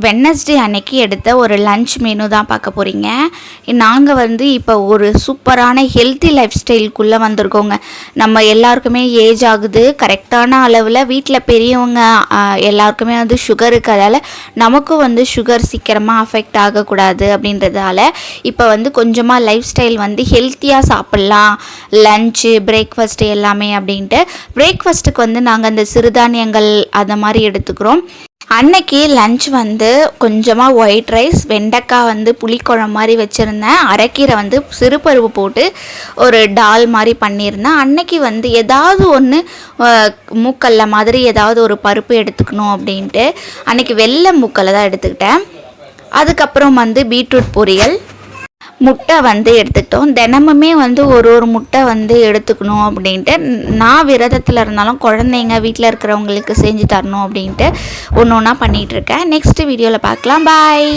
Wednesday அன்னைக்கு எடுத்த ஒரு லஞ்ச் மெனு தான் பார்க்க போகிறீங்க. நாங்கள் வந்து இப்போ ஒரு சூப்பரான ஹெல்த்தி லைஃப் ஸ்டைலுக்குள்ளே வந்திருக்கோங்க. நம்ம எல்லாருக்குமே ஏஜ் ஆகுது, கரெக்டான அளவில் வீட்டில் பெரியவங்க எல்லாருக்குமே வந்து சுகர் இருக்கிறதால நமக்கும் வந்து சுகர் சீக்கிரமாக அஃபெக்ட் ஆகக்கூடாது அப்படின்றதால இப்போ வந்து கொஞ்சமாக லைஃப் ஸ்டைல் வந்து ஹெல்த்தியாக சாப்பிட்லாம், லஞ்சு பிரேக்ஃபாஸ்ட்டு எல்லாமே அப்படின்ட்டு. பிரேக்ஃபாஸ்ட்டுக்கு வந்து நாங்கள் அந்த சிறுதானியங்கள் அதை மாதிரி எடுத்துக்கிறோம். அன்னைக்கு லஞ்ச் வந்து கொஞ்சமாக ஒயிட் ரைஸ், வெண்டைக்காய் வந்து புளிக்குழம்பு மாதிரி வச்சுருந்தேன், அரைக்கீரை வந்து சிறுபருப்பு போட்டு ஒரு டால் மாதிரி பண்ணியிருந்தேன். அன்னைக்கு வந்து ஏதாவது ஒன்று மூக்கல்ல மாதிரி ஏதாவது ஒரு பருப்பு எடுத்துக்கணும் அப்படின்ட்டு அன்றைக்கி வெள்ளை மூக்கல்ல தான் எடுத்துக்கிட்டேன். அதுக்கப்புறம் வந்து பீட்ரூட் பொரியல், முட்டை வந்து எடுத்துக்கிட்டோம். தினமுமே வந்து ஒரு முட்டை வந்து எடுத்துக்கணும் அப்படின்ட்டு நான் விரதத்தில் இருந்தாலும் குழந்தைங்க வீட்டில் இருக்கிறவங்களுக்கு செஞ்சு தரணும் அப்படின்ட்டு ஒன்று ஒன்றா பண்ணிகிட்ருக்கேன். நெக்ஸ்ட் வீடியோவில் பார்க்கலாம். பாய்.